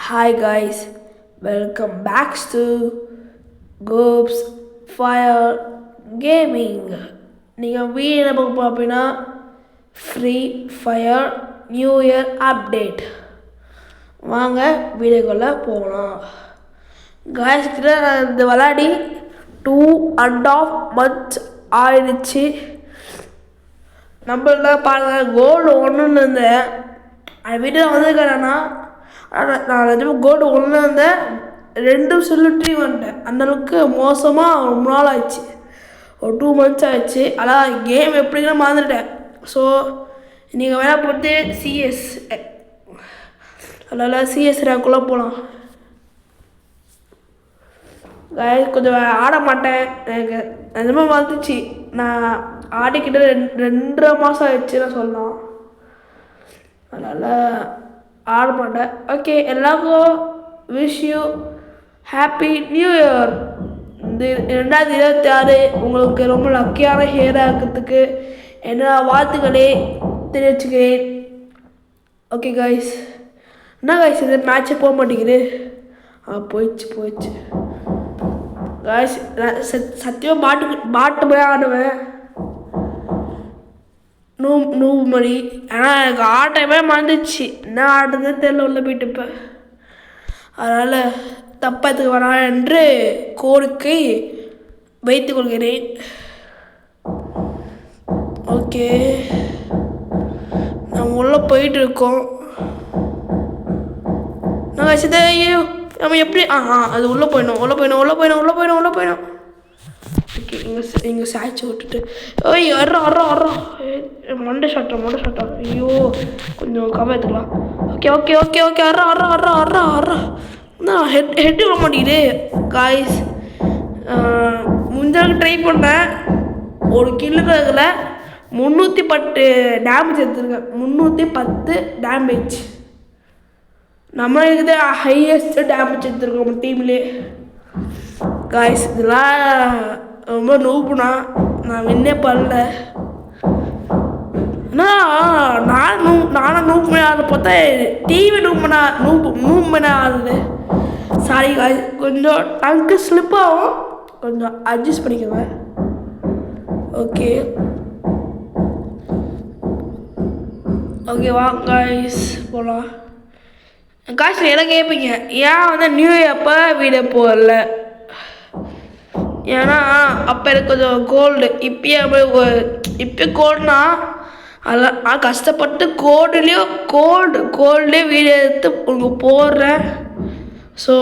Hi guys, welcome back to Goops Fire Gaming. நீங்கள் video பார்க்க பார்ப்பீங்கன்னா free fire new year update. வாங்க வீடியோக்குள்ளே போகலாம். காய்ஸ் கிட்ட நான் இந்த விளையாடி 2.5 months ஆயிடுச்சு. நம்மள பாருங்கள், கோல்டு ஒன்றுன்னு இருந்தேன். அந்த வீடியோ வந்திருக்கிறேன்னா நான் நிஜமாக கோல்டு ஒன்று இருந்தேன், 2 சிலிட்ரி வந்துட்டேன். அந்தளவுக்கு மோசமாக ரொம்ப நாள் ஆயிடுச்சு, ஒரு 2 months ஆயிடுச்சு. அதான் கேம் எப்படிங்கிற மறந்துட்டேன். ஸோ நீங்கள் வேணால் போட்டு சிஎஸ் அதனால் சிஎஸ் ரேக்குள்ளே போகலாம். கொஞ்சம் ஆட மாட்டேன், எனக்கு நிஜமாக வந்துச்சு. நான் ஆடிக்கிட்ட 2.5 மாதம் ஆயிடுச்சு நான் சொல்லலாம். அதனால் ஆட மாட்டேன். ஓகே, எல்லாருக்கும் wish you happy new year. இந்த 2026 உங்களுக்கு ரொம்ப லக்கியான ஹியராக இருக்கிறதுக்கு என்ன வாழ்த்துக்களே தெரிவிச்சுக்கிறேன். ஓகே காய்ஸ், என்ன காய்ஸ் இது மேட்ச்சே போக மாட்டேங்குது? போயிடுச்சு காய்ஸ். சத்தியமாக பாட்டு போய் ஆடுவேன் நூவு மணி. ஆனால் எனக்கு ஆட்டமே மறந்துச்சு, என்ன ஆடுறதுன்னு தெரியல உள்ள போயிட்டு. இப்போ அதனால் தப்பத்துக்கு வேணாம் என்று கோரிக்கை வைத்துக் கொள்கிறேன். ஓகே, நம்ம உள்ளே போயிட்டு இருக்கோம். நாங்கள் சிதையோ நம்ம எப்படி அது உள்ளே போயிடணும். ஓகே, இங்கே சாய்ச்சி விட்டுட்டு ஓய் வர்றோம் மண்டை ஷாட்டா. ஐயோ, கொஞ்சம் கவலை எடுத்துக்கலாம். ஓகே வர்றோம். நான் ஹெட்டு வர மாட்டேங்குது காய்ஸ். முந்தாக்கு ட்ரை பண்ணேன், ஒரு கில்லுக்கிறதுல 310 டேமேஜ் எடுத்துருக்கேன். 310 டேமேஜ். நம்ம இருக்குது ஹையஸ்ட் டேமேஜ் எடுத்துருக்கோம் நம்ம டீம்லேயே காய்ஸ். இதெல்லாம் ரொம்ப நூப்புனா நான் வின்னே பண்ணல. ஆனால் நானும் நூப் பண்ணி ஆடுற பார்த்தா டிவி நூப் பண்ண ஆடுது. சாரி காய்ஸ், கொஞ்சம் டங்கு ஸ்லிப் ஆகும், கொஞ்சம் அட்ஜஸ்ட் பண்ணிக்கோங்க. ஓகே வாங்க காய்ஸ் போகலாம். காய்ஸ் எல்லாம் கேட்பீங்க, ஏன் வந்து நியூ இயர் அப்போ வீடியோ போடல? ஏன்னா அப்போ எனக்கு கொஞ்சம் கோல்டு. இப்போ கோல்டுனா அதெல்லாம் கஷ்டப்பட்டு கோல்ட்லேயே வீடியோ எடுத்து உங்களுக்கு போடுறேன். ஸோ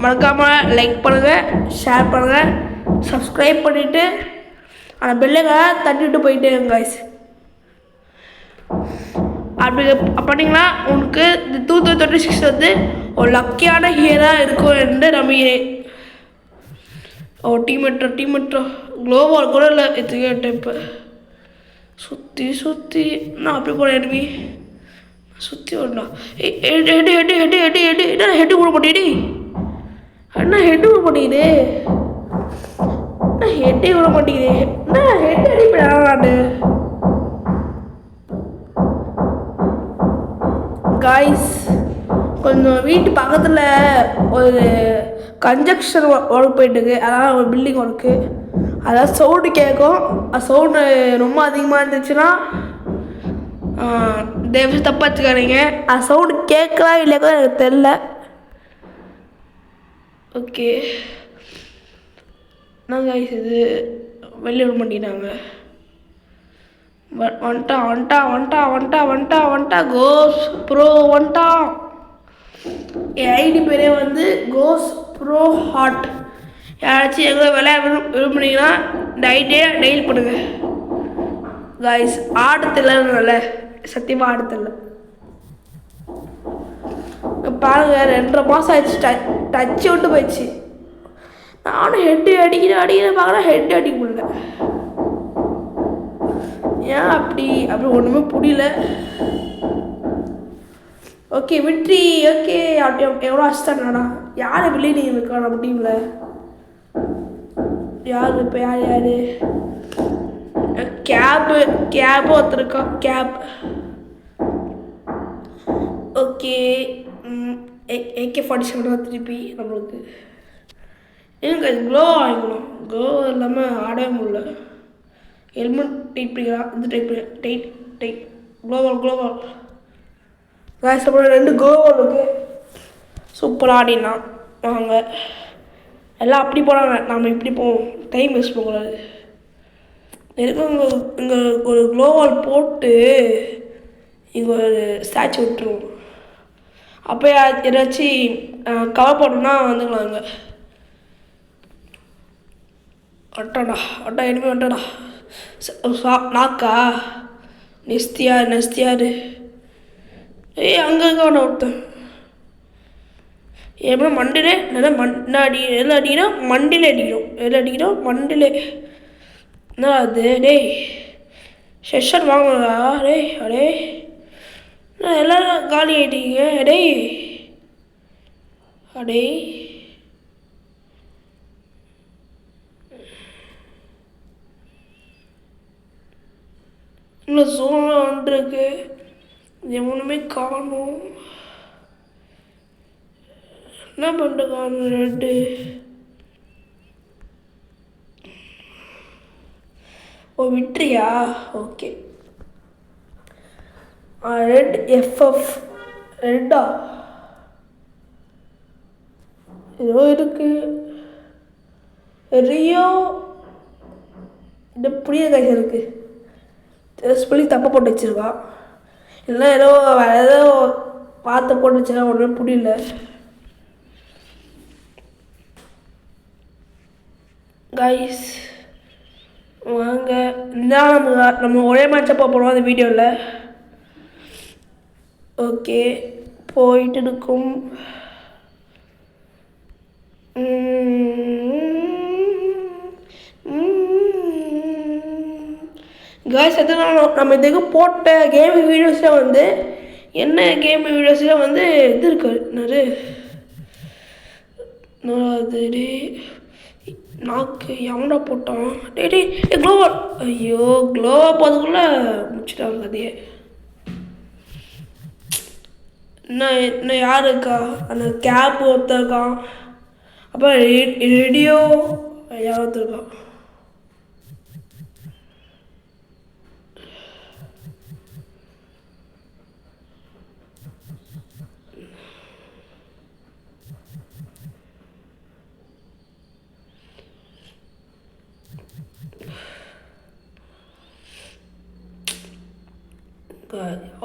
மறக்காமல் லைக் பண்ணுங்கள், ஷேர் பண்ணுங்கள், சப்ஸ்கிரைப் பண்ணிவிட்டு அந்த பெல்லுங்க தட்டிவிட்டு போயிட்டே காய்ஸ். அப்படி பண்ணிங்கன்னா உங்களுக்கு இந்த 2026 வந்து ஒரு லக்கியான ஹியராக இருக்கும் என்று நம்புகிறேன். டீமெட்ரோ குளோபால் கூட இல்லை எத்துக்கிட்ட. இப்போ சுற்றி நான் அப்படி போன எனிமி சுற்றி வரண்டா. ஹெட்டு என்ன ஹெட்டு போட மாட்டேடி? என்ன ஹெட்டு விட மாட்டேங்குது? என்ன ஹெட்டே விட மாட்டேங்குது? என்ன ஹெட்டு அடிப்பேன் காய்ஸ். கொஞ்சம் வீட்டு பக்கத்தில் ஒரு கன்ஸ்ட்ரக்ஷன் ஒர்க் போயிட்டுருக்கு, அதான் ஒரு பில்டிங் ஒர்க்கு. அதாவது சவுண்டு கேட்கும். சவுண்டு ரொம்ப அதிகமாக இருந்துச்சுன்னா தயவு தப்பாக வச்சுக்காதீங்க. அது சவுண்டு கேட்கலாம் இல்லையா கூட எனக்கு தெரில. ஓகே, நான் காய்ஸ் இது வெளியே விட மாட்டேங்கிறாங்க. வந்துட்டா கோஸ் ப்ரோ வந்துட்டா. என் ஐடி பேரே வந்து கோஸ் ப்ரோ ஹாட். யாராச்சும் எங்கே விளையாட விரும்புனீங்கன்னா இந்த ஐடியை டெய்ல் பண்ணுங்க காய்ஸ். ஆடத்தில்ல, சத்தியமாக ஆடத்தில்ல. பாருங்க, 2.5 மாதம் ஆயிடுச்சு, டச்சு விட்டு போயிடுச்சு. நானும் ஹெட்டு அடிக்கிறேன் பார்க்குறேன், ஹெட்டு அடிக்க முடியல. ஏன் அப்படி ஒன்றுமே புரியல. ஓகே விட்ரி. ஓகே, அப்படி எவ்வளோ அஷ்டாடா. யார் வில்லிங் இருக்கா நம்ம டீமில்? யார் இப்போ யார் கேபு ஒருத்தருக்கா கேப். ஓகே AK-47 தான் திருப்பி நம்மளுக்கு. ஏங்க க்ளோ ஆகிக்கணும், க்ளோ இல்லாமல் ஆடவே முடியல. ஹெல்மெட் டைட் பண்ணிக்கலாம், இந்த டைட் க்ளோவால் காய்ஸ். அப்புறம் 2 க்ளோவால் இருக்குது. சூப்பராக ஆடிடலாம். வாங்க எல்லாம் அப்படி போகிறாங்க, நாம் இப்படி போவோம், டைம் வேஸ்ட் பண்ணக்கூடாது. இங்கே ஒரு க்ளோவால் போட்டு இங்கே ஒரு ஸ்டாச்சு விட்டுருவோம். அப்போ ஏதாச்சும் கவர் பண்ணணும்னா வந்துக்கலாம். இங்கே அட்டா இனிமேல் வந்துட்டா. நாக்கா நெஸ்தியாரு அங்கே இருக்கான ஒருத்தன். எப்படி மண்டிலே நல்லா மண்ணாடி எல்லாம் அடிக்கிறோம், மண்டிலே அடிக்கிறோம் மண்டிலே. என்ன அது டேய், செஷன் வாங்கடா டேய். எல்லோரும் காலி ஆகிட்டீங்க டேய். இன்னும் சோனா வந்துருக்கு, எவனுமே காணும். என்ன பண்ணிட்டு காணும்? ரெட்டு விட்ரியா? ஓகே. ரெட் FF ரெட்டா ஏதோ இருக்கு. ரியோ இந்த புளிய காய்ச்சல் இருக்கு. சொல்லி தப்பை போட்டு வச்சிருக்கா. இல்லை ஏதோ வேறு ஏதோ பார்த்து போட்டு வச்சுருக்கா, ஒன்றுமே புரியல. கைஸ் வாங்க, இதான் நம்ம ஒரே மேட்சை போகிறோம் அந்த வீடியோவில். ஓகே போயிட்டு இருக்கும். காய்ஸ் எதனால நம்ம இதுக்கு போட்ட கேமிங் வீடியோஸில் வந்து என்ன கேமிங் வீடியோஸில் வந்து இது இருக்குது என்னது நாக்கு எவனடா போட்டான்? டே க்ளோவா. ஐயோ க்ளோவா போதுக்குள்ளே முடிச்சிட்டாங்க கதையே. இன்னும் யார் இருக்கா? அந்த கேப் ஒருத்தருக்கான், அப்புறம் ரேடியோ யார் ஒருத்தருக்கான்.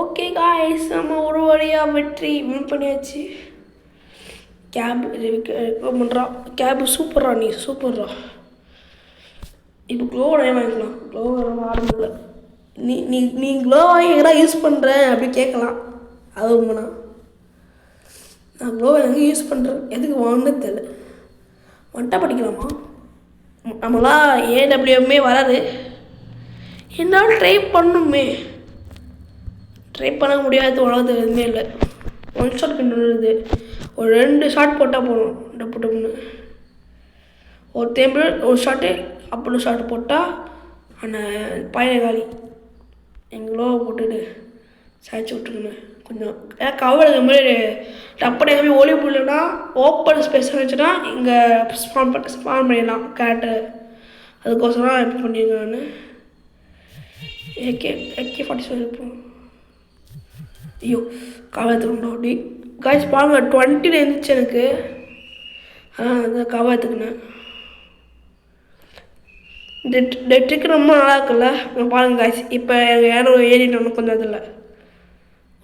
ஓகே காய்ஸ், நம்ம ஒரு வழியாக வின் பண்ணியாச்சு. கேப் பண்ணுறான். கேபு சூப்பர்ரா, நீ சூப்பர்ரா. இப்போ க்ளோ வாங்கிக்கலாம். க்ளோ ஆரம்பிக்கல. நீ க்ளோ வாங்கி எங்கடா யூஸ் பண்ணுறேன் அப்படி கேட்கலாம். அது உண்மைண்ணா. நான் க்ளோ எங்கே யூஸ் பண்ணுறேன், எதுக்கு வாங்கினே தெரியல. வந்துட்டா படிக்கலாமா? நம்மளாம் AWMே வராது, என்னால் ட்ரை பண்ணுமே. ட்ரை பண்ண முடியாது உலகத்தில் எதுவுமே இல்லை. 1 ஷாட் பண்ணுறது, ஒரு 2 ஷாட் போட்டால் போகணும். டப்புன்னு ஒரு தேம்பு ஒரு ஷாட்டு அப்படி ஷாட் போட்டால் அந்த பையனை காலி. எங்களோ போட்டுட்டு சாய்ச்சி விட்டுருங்க கொஞ்சம். ஏன்னா கவர் இந்த மாதிரி டப்புன்னு எங்கேயுமே ஒளி போடலன்னா ஓப்பன் ஸ்பேஸ் இருந்துச்சுன்னா இங்கே ஸ்பான் பண்ணிடலாம் கேரக்டர். அதுக்கோசரம் எப்படி பண்ணியிருக்கேன் நான். AK-47 இருப்போம். ஐயோ கவத்துக்கணும் அப்படி காய்ச்சி பாருங்க. 20 இருந்துச்சு எனக்கு. அந்த கவத்துக்குனேன். இந்த ட்ரிக் ரொம்ப நல்லா இருக்குல்ல பாருங்க காய்ச்சி. இப்போ யாரும் ஏறிட்டோம் கொஞ்சம் அதில்.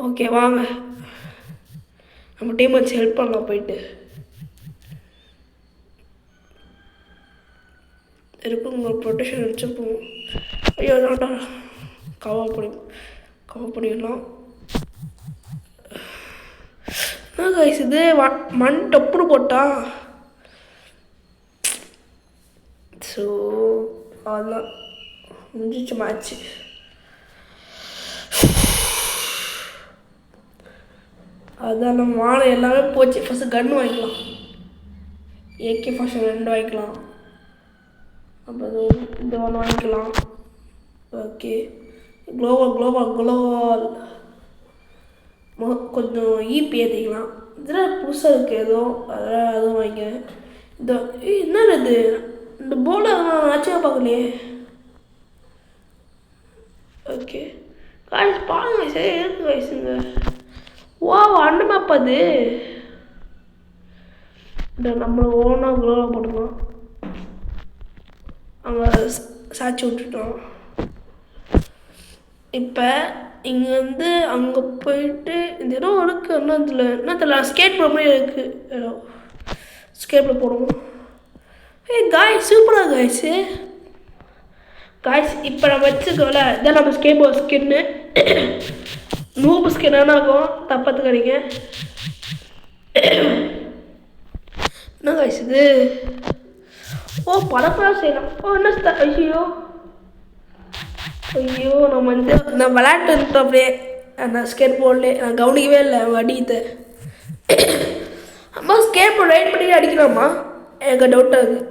ஓகே வாங்க நம்ம டீம் வச்சு ஹெல்ப் பண்ணலாம் போயிட்டு. இருக்கும் உங்கள் ப்ரொடெக்ஷன் வச்சுப்போம். ஐயோ அதான்டா கவர் பண்ணிடலாம். கைஸ் இது மண் டப்புன்னு போட்டா. ஸோ அதுதான் முடிஞ்சிச்சு மேட்ச்சு. அதுதான் நம்ம வாழை எல்லாமே போச்சு. ஃபஸ்ட்டு கன்று வாங்கிக்கலாம். AK-47 2 வாங்கிக்கலாம். அப்புறம் இந்த ஒன்று வாங்கிக்கலாம். ஓகே க்ளோவால் கொஞ்சம் ஈபி ஏற்றிக்கலாம். இதில் புதுசாக இருக்குது ஏதோ அதெல்லாம் அதுவும் வாங்கிக்கிறேன். இந்த என்னது இது இந்த போர்டில் நான் ஆச்சரியம் பார்க்கலையே. ஓகே காய்ஸ் பாருங்க சரி இருக்கு காய்ஸுங்க. வா அண்ட மேப் அது இந்த நம்ம ஓனாக குளோவாக போட்டுக்கலாம். அங்கே சாய்ச்சி விட்டுட்டோம். இப்போ இங்கேருந்து அங்கே போயிட்டு இந்த இடம் இருக்குது என்ன தெரியல ஸ்கேட் போகிற மாதிரி இருக்குது இடம். ஸ்கேட்டில் போடுவோம். காய்ஸ் சூப்பராக காய்ஸ் இப்போ நம்ம வச்சுக்கோல இதான் நம்ம ஸ்கேட் போர்ட் ஸ்கின்னு. நூப்பு ஸ்கின் என்ன ஆகும் தப்பத்துக்கிறீங்க. என்ன காய்ஸ் இது படப்பெல்லாம் செய்யலாம். என்ன ஐயோ நம்ம நான் விளையாட்டு இருந்தோம் அப்படியே நான் ஸ்கேட் போர்ட்லேயே நான் கவனிக்கவே இல்லை அடித்த. அம்மா ஸ்கேட் போர்ட் ரைட் பண்ணி அடிக்கலாமா எனக்கு டவுட்டாக இருக்குது.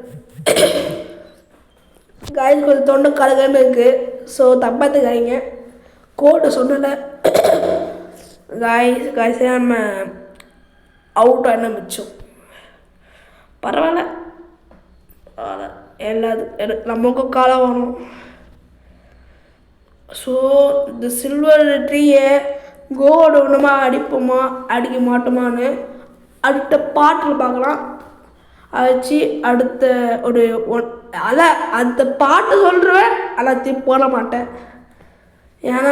காய்ஸ் கொஞ்சம் தொண்டை கலகன்னு இருக்குது. ஸோ தப்பாத்துக்காய்ங்க கோட்டை சொன்னல காய்ஸ் நம்ம அவுட் ஆன மிச்சம் பரவாயில்ல. எல்லாத்துக்கும் நமக்கும் காலம் வரும். ஸோ இந்த சில்வர் ட்ரீயை கோல்டு ஒன்றுமா அடிப்போமா அடிக்க மாட்டோமான்னு அடுத்த பாட்டில் பார்க்கலாம். அடிச்சு அடுத்த ஒரு அந்த பாட்டு சொல்கிறேன் எல்லாத்தையும் போட மாட்டேன். ஏன்னா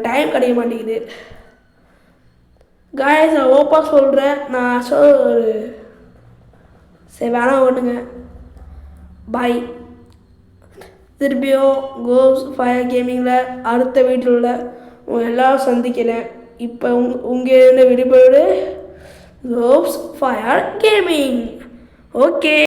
டைம் கிடைக்க மாட்டேங்குது. காய்ஸ் நான் ஓப்பனாக சொல்கிறேன். நான் சரி வேணாம் ஓட்டுங்க பாய். திருப்பியும் கோப்ஸ் ஃபயர் கேமிங்கில் அடுத்த வீட்டில் உள்ள எல்லோரும் சந்திக்கிறேன். இப்போ உங்கள் விடுபடு கோப்ஸ் ஃபயர் கேமிங். ஓகே.